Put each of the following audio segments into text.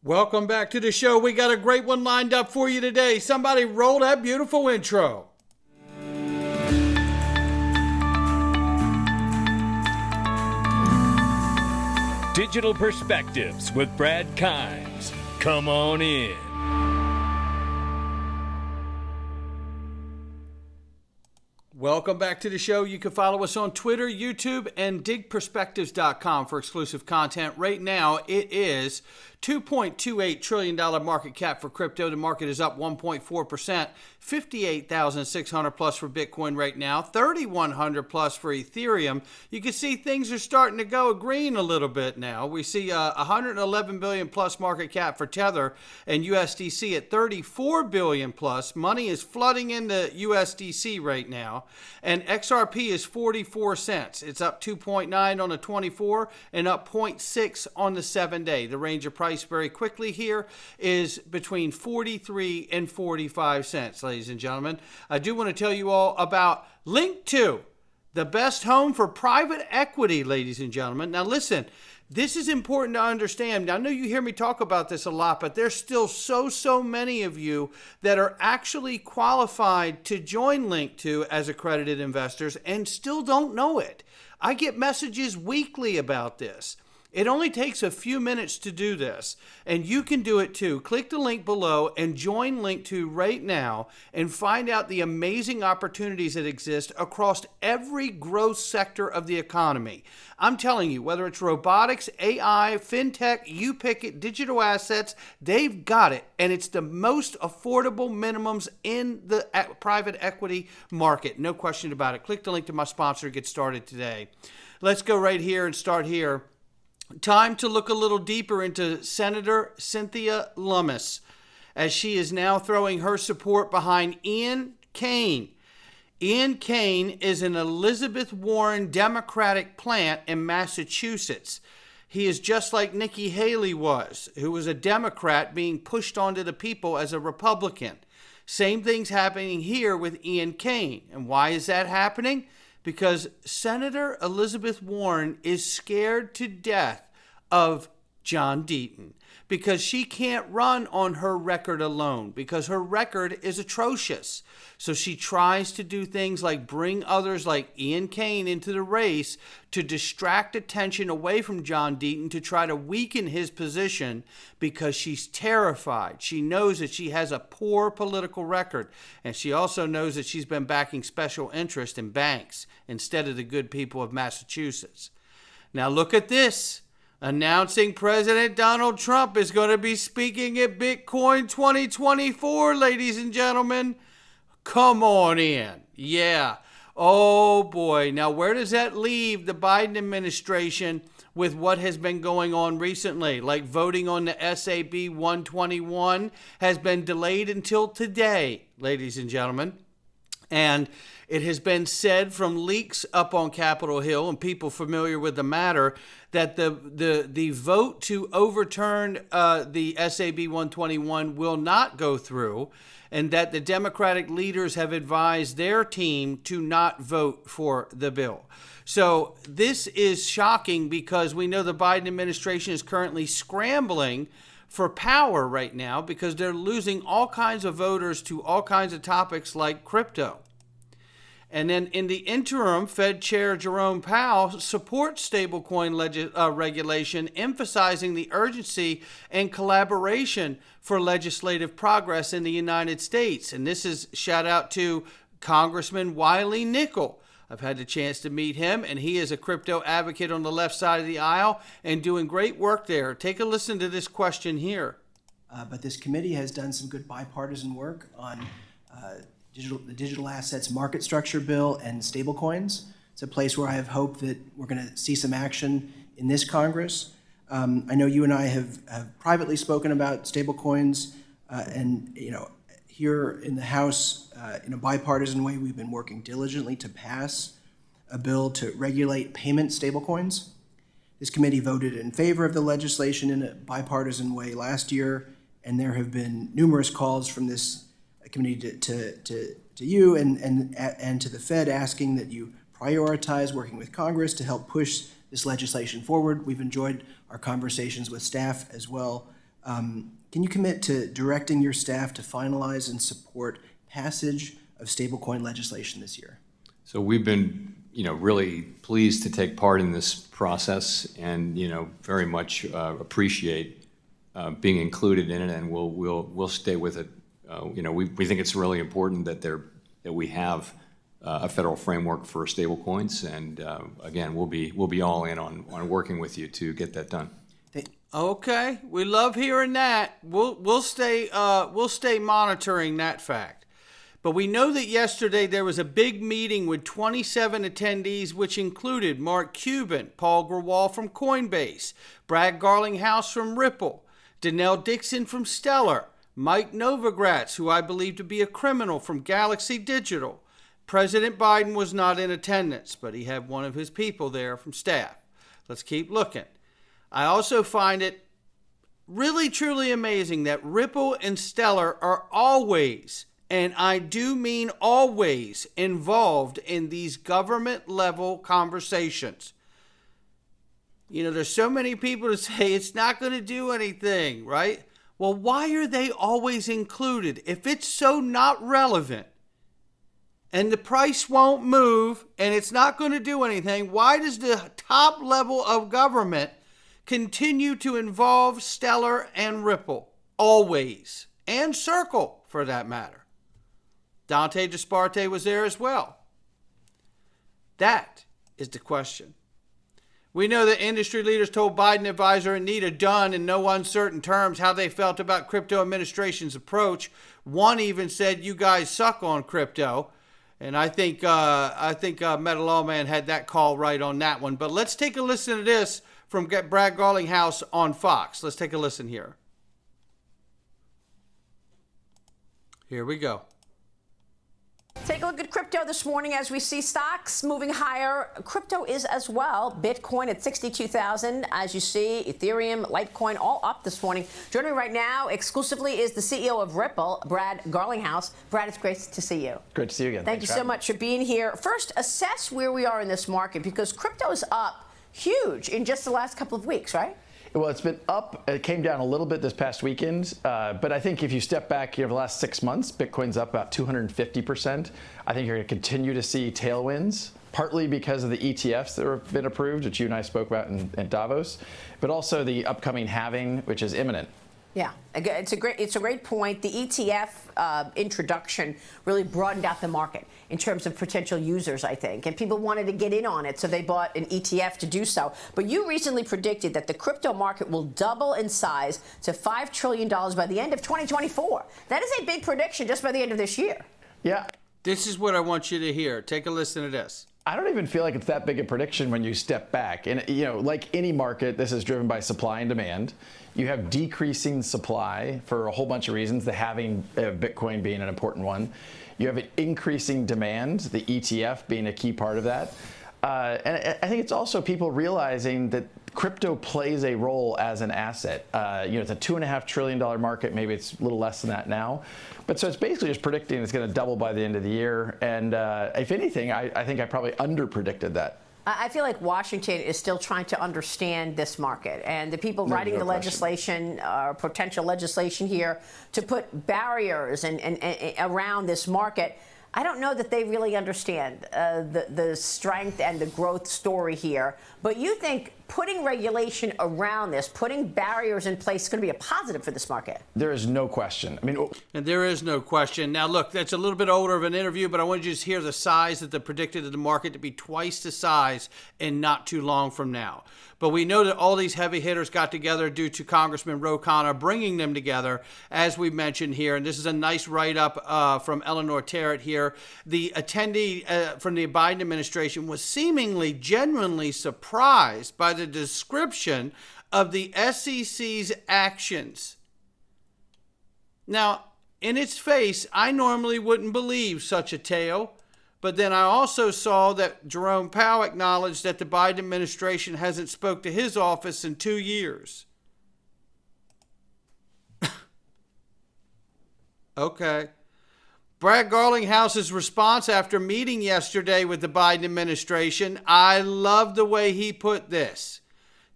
Welcome back to the show. We got a great one lined up for you today. Somebody roll that beautiful intro. Digital Perspectives with Brad Kimes. Come on in. Welcome back to the show. You can follow us on Twitter, YouTube, and digperspectives.com for exclusive content. Right now, it is $2.28 trillion market cap for crypto. The market is up 1.4%, 58,600 plus for Bitcoin right now, 3,100 plus for Ethereum. You can see things are starting to go green a little bit now. We see 111 billion plus market cap for Tether and USDC at 34 billion plus. Money is flooding into USDC right now. And XRP is 44 cents. It's up 2.9 on the 24 and up 0.6 on the 7-day. The range of price very quickly here is between 43 and 45 cents, ladies and gentlemen. I do want to tell you all about Link2, the best home for private equity, ladies and gentlemen. Now listen, this is important to understand. Now, I know you hear me talk about this a lot, but there's still so many of you that are actually qualified to join Link2 as accredited investors and still don't know it. I get messages weekly about this. It only takes a few minutes to do this, and you can do it too. Click the link below and join Link2 right now and find out the amazing opportunities that exist across every growth sector of the economy. I'm telling you, whether it's robotics, AI, fintech, you pick it, digital assets, they've got it, and it's the most affordable minimums in the private equity market. No question about it. Click the link to my sponsor to get started today. Let's go right here and start here. Time to look a little deeper into Senator Cynthia Lummis, as she is now throwing her support behind Ian Cain. Ian Cain is an Elizabeth Warren Democratic plant in Massachusetts. He is just like Nikki Haley was, who was a Democrat being pushed onto the people as a Republican. Same thing's happening here with Ian Cain. And why is that happening? Because Senator Elizabeth Warren is scared to death of John Deaton, because she can't run on her record alone, because her record is atrocious. So she tries to do things like bring others like Ian Cain into the race to distract attention away from John Deaton, to try to weaken his position, because she's terrified. She knows that she has a poor political record, and she also knows that she's been backing special interest in banks instead of the good people of Massachusetts. Now look at this. Announcing President Donald Trump is going to be speaking at Bitcoin 2024, ladies and gentlemen. Come on in. Yeah. Oh boy. Now, where does that leave the Biden administration with what has been going on recently? Like voting on the SAB 121 has been delayed until today, ladies and gentlemen. And it has been said from leaks up on Capitol Hill and people familiar with the matter that the vote to overturn the SAB 121 will not go through, and that the Democratic leaders have advised their team to not vote for the bill. So this is shocking, because we know the Biden administration is currently scrambling for power right now because they're losing all kinds of voters to all kinds of topics like crypto. And then in the interim, Fed Chair Jerome Powell supports stablecoin regulation, emphasizing the urgency and collaboration for legislative progress in the United States. And this is shout out to Congressman Wiley Nickel. I've had the chance to meet him, and he is a crypto advocate on the left side of the aisle and doing great work there. Take a listen to this question here. But this committee has done some good bipartisan work on the digital assets market structure bill and stablecoins. It's a place where I have hope that we're going to see some action in this Congress. I know you and I have privately spoken about stablecoins, and here in the House, in a bipartisan way, we've been working diligently to pass a bill to regulate payment stablecoins. This committee voted in favor of the legislation in a bipartisan way last year, and there have been numerous calls from this committee to you and to the Fed asking that you prioritize working with Congress to help push this legislation forward. We've enjoyed our conversations with staff as well, Can you commit to directing your staff to finalize and support passage of stablecoin legislation this year? So we've been, really pleased to take part in this process, and very much appreciate being included in it, and we'll stay with it. We think it's really important that we have a federal framework for stablecoins, and again, we'll be all in on working with you to get that done. Okay, we love hearing that. We'll stay monitoring that fact. But we know that yesterday there was a big meeting with 27 attendees, which included Mark Cuban, Paul Grewal from Coinbase, Brad Garlinghouse from Ripple, Danelle Dixon from Stellar, Mike Novogratz, who I believe to be a criminal, from Galaxy Digital. President Biden was not in attendance, but he had one of his people there from staff. Let's keep looking. I also find it really, truly amazing that Ripple and Stellar are always, and I do mean always, involved in these government-level conversations. There's so many people to say it's not going to do anything, right? Well, why are they always included? If it's so not relevant and the price won't move and it's not going to do anything, why does the top level of government continue to involve Stellar and Ripple? Always. And Circle, for that matter. Dante Disparte was there as well. That is the question. We know that industry leaders told Biden advisor Anita Dunn in no uncertain terms how they felt about crypto administration's approach. One even said, "You guys suck on crypto." And I think Meta Lawman had that call right on that one. But let's take a listen to this from Brad Garlinghouse on Fox. Let's take a listen here. Here we go. Take a look at crypto this morning as we see stocks moving higher. Crypto is as well. Bitcoin at 62,000. As you see, Ethereum, Litecoin, all up this morning. Joining me right now exclusively is the CEO of Ripple, Brad Garlinghouse. Brad, it's great to see you. Great to see you again. Thank you so much for being here. First, assess where we are in this market, because crypto is up huge in just the last couple of weeks, right? Well, it's been up. It came down a little bit this past weekend, but I think if you step back over the last 6 months, Bitcoin's up about 250%. I think you're going to continue to see tailwinds, partly because of the ETFs that have been approved, which you and I spoke about in Davos, but also the upcoming halving, which is imminent. Yeah, it's a great point. The ETF introduction really broadened out the market in terms of potential users, I think, and people wanted to get in on it, so they bought an ETF to do so. But you recently predicted that the crypto market will double in size to $5 trillion by the end of 2024. That is a big prediction just by the end of this year. Yeah. This is what I want you to hear. Take a listen to this. I don't even feel like it's that big a prediction when you step back. And, like any market, this is driven by supply and demand. You have decreasing supply for a whole bunch of reasons, the halving of Bitcoin being an important one. You have an increasing demand, the ETF being a key part of that. And I think it's also people realizing that crypto plays a role as an asset. It's a $2.5 trillion market. Maybe it's a little less than that now. But so it's basically just predicting it's going to double by the end of the year. And if anything, I think I probably underpredicted that. I feel like Washington is still trying to understand this market, and the people writing the legislation, potential legislation here, to put barriers and around this market. I don't know that they really understand the strength and the growth story here. But you think putting regulation around this, putting barriers in place, is going to be a positive for this market? There is no question. And there is no question. Now, look, that's a little bit older of an interview, but I wanted you to hear the size that they predicted of the market to be twice the size in not too long from now. But we know that all these heavy hitters got together due to Congressman Ro Khanna bringing them together, as we mentioned here. And this is a nice write-up from Eleanor Terrett here. The attendee from the Biden administration was seemingly genuinely surprised by the description of the SEC's actions. Now, in its face, I normally wouldn't believe such a tale. But then I also saw that Jerome Powell acknowledged that the Biden administration hasn't spoke to his office in 2 years. Okay. Brad Garlinghouse's response after meeting yesterday with the Biden administration, I love the way he put this.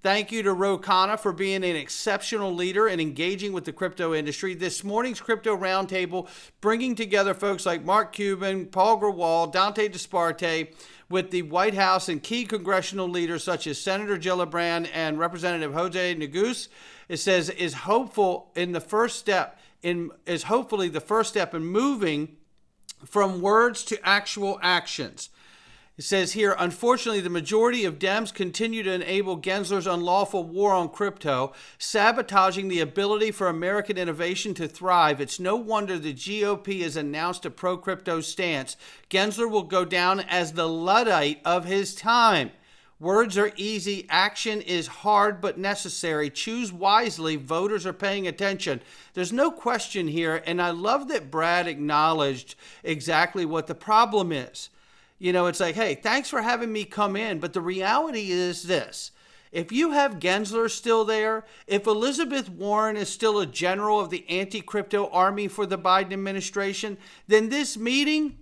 Thank you to Ro Khanna for being an exceptional leader and engaging with the crypto industry. This morning's Crypto Roundtable, bringing together folks like Mark Cuban, Paul Grewal, Dante Disparte, with the White House and key congressional leaders such as Senator Gillibrand and Representative Jose Neguse. It says is hopefully the first step in moving from words to actual actions. It says here, unfortunately, the majority of Dems continue to enable Gensler's unlawful war on crypto, sabotaging the ability for American innovation to thrive. It's no wonder the GOP has announced a pro-crypto stance. Gensler will go down as the Luddite of his time. Words are easy. Action is hard but necessary. Choose wisely. Voters are paying attention. There's no question here, and I love that Brad acknowledged exactly what the problem is. You know, it's like, hey, thanks for having me come in. But the reality is this. If you have Gensler still there, if Elizabeth Warren is still a general of the anti-crypto army for the Biden administration, then this meeting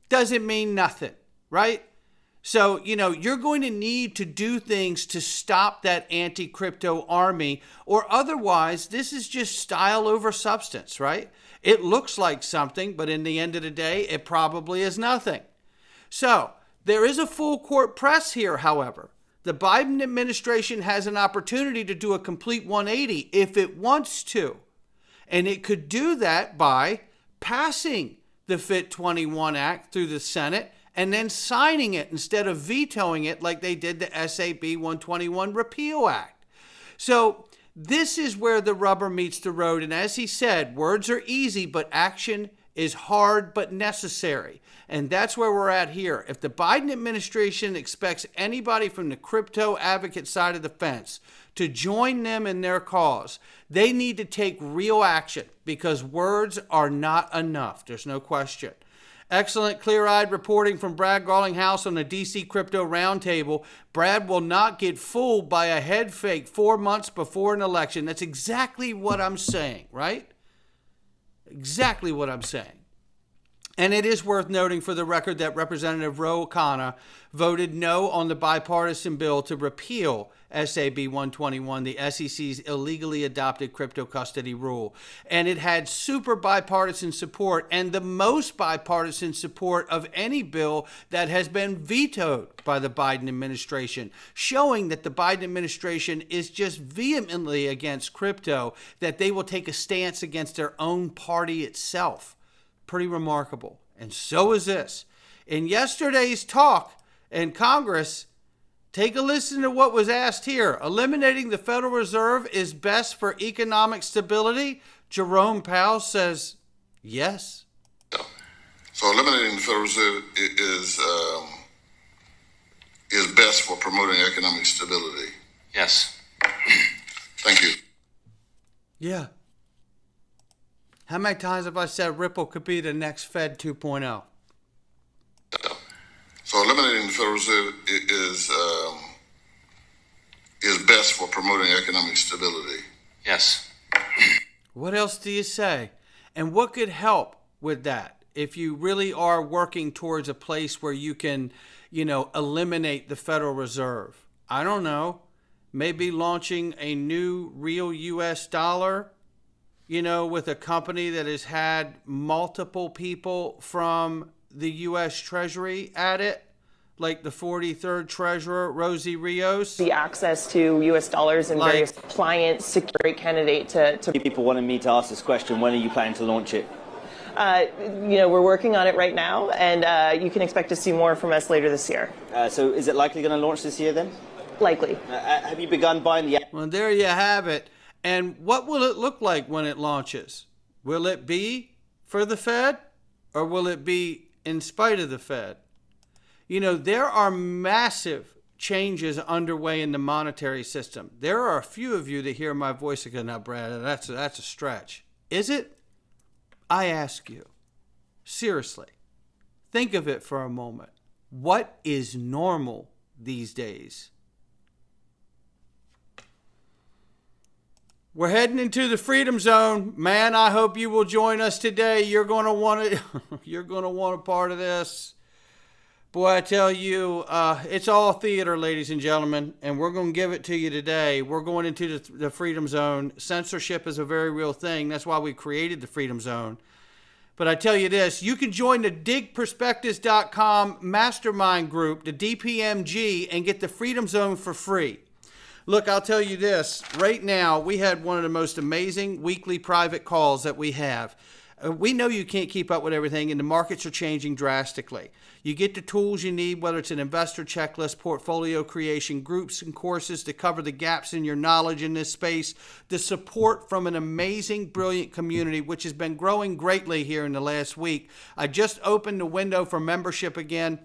doesn't mean nothing, right? So, you know, you're going to need to do things to stop that anti-crypto army, or otherwise this is just style over substance, right? It looks like something, but in the end of the day, it probably is nothing. So there is a full court press here, however. The Biden administration has an opportunity to do a complete 180 if it wants to. And it could do that by passing the FIT21 Act through the Senate and then signing it instead of vetoing it like they did the SAB 121 Repeal Act. So this is where the rubber meets the road. And as he said, words are easy, but action is hard but necessary. And that's where we're at here. If the Biden administration expects anybody from the crypto advocate side of the fence to join them in their cause, they need to take real action because words are not enough. There's no question. Excellent, clear-eyed reporting from Brad Garlinghouse on the DC Crypto Roundtable. Brad will not get fooled by a head fake 4 months before an election. That's exactly what I'm saying, right? Exactly what I'm saying. And it is worth noting for the record that Representative Ro Khanna voted no on the bipartisan bill to repeal SAB 121, the SEC's illegally adopted crypto custody rule. And it had super bipartisan support and the most bipartisan support of any bill that has been vetoed by the Biden administration, showing that the Biden administration is just vehemently against crypto, that they will take a stance against their own party itself. Pretty remarkable. And so is this. In yesterday's talk in Congress, take a listen to what was asked here. Eliminating the Federal Reserve is best for economic stability? Jerome Powell says yes. So eliminating the Federal Reserve is best for promoting economic stability. Yes. Thank you. Yeah. How many times have I said Ripple could be the next Fed 2.0? So eliminating the Federal Reserve is best for promoting economic stability. Yes. What else do you say? And what could help with that if you really are working towards a place where you can, eliminate the Federal Reserve? I don't know. Maybe launching a new real U.S. dollar, with a company that has had multiple people from the U.S. Treasury at it, like the 43rd Treasurer, Rosie Rios. The access to U.S. dollars and various clients, secure candidate to... People wanted me to ask this question. When are you planning to launch it? We're working on it right now, and you can expect to see more from us later this year. So is it likely going to launch this year then? Likely. Have you begun buying the... Well, there you have it. And what will it look like when it launches? Will it be for the Fed, or will it be in spite of the Fed? There are massive changes underway in the monetary system. There are a few of you that hear my voice and go, now, Brad, that's a stretch. Is it? I ask you, seriously, think of it for a moment. What is normal these days? We're heading into the Freedom Zone. Man, I hope you will join us today. You're going to want a part of this. Boy, I tell you, it's all theater, ladies and gentlemen, and we're going to give it to you today. We're going into the Freedom Zone. Censorship is a very real thing. That's why we created the Freedom Zone. But I tell you this, you can join the digitalperspectives.com mastermind group, the DPMG, and get the Freedom Zone for free. Look, I'll tell you this. Right now, we had one of the most amazing weekly private calls that we have. We know you can't keep up with everything, and the markets are changing drastically. You get the tools you need, whether it's an investor checklist, portfolio creation, groups and courses to cover the gaps in your knowledge in this space, the support from an amazing, brilliant community, which has been growing greatly here in the last week. I just opened the window for membership again,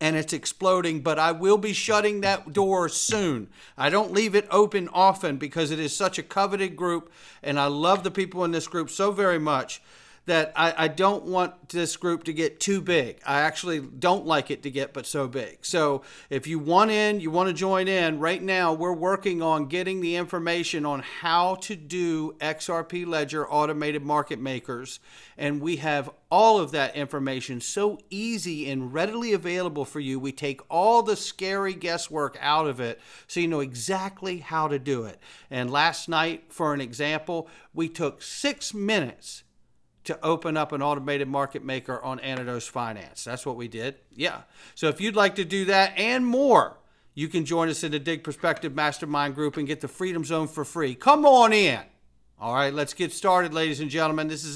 and it's exploding, but I will be shutting that door soon. I don't leave it open often because it is such a coveted group, and I love the people in this group so very much that I don't want this group to get too big. I actually don't like it to get but so big. So if you want in, you want to join in, right now we're working on getting the information on how to do XRP Ledger automated market makers. And we have all of that information so easy and readily available for you. We take all the scary guesswork out of it so you know exactly how to do it. And last night, for an example, we took 6 minutes to open up an automated market maker on Anados Finance. That's what we did. Yeah. So if you'd like to do that and more, you can join us in the Dig Perspective Mastermind group and get the Freedom Zone for free. Come on in. All right, let's get started, ladies and gentlemen. This is it.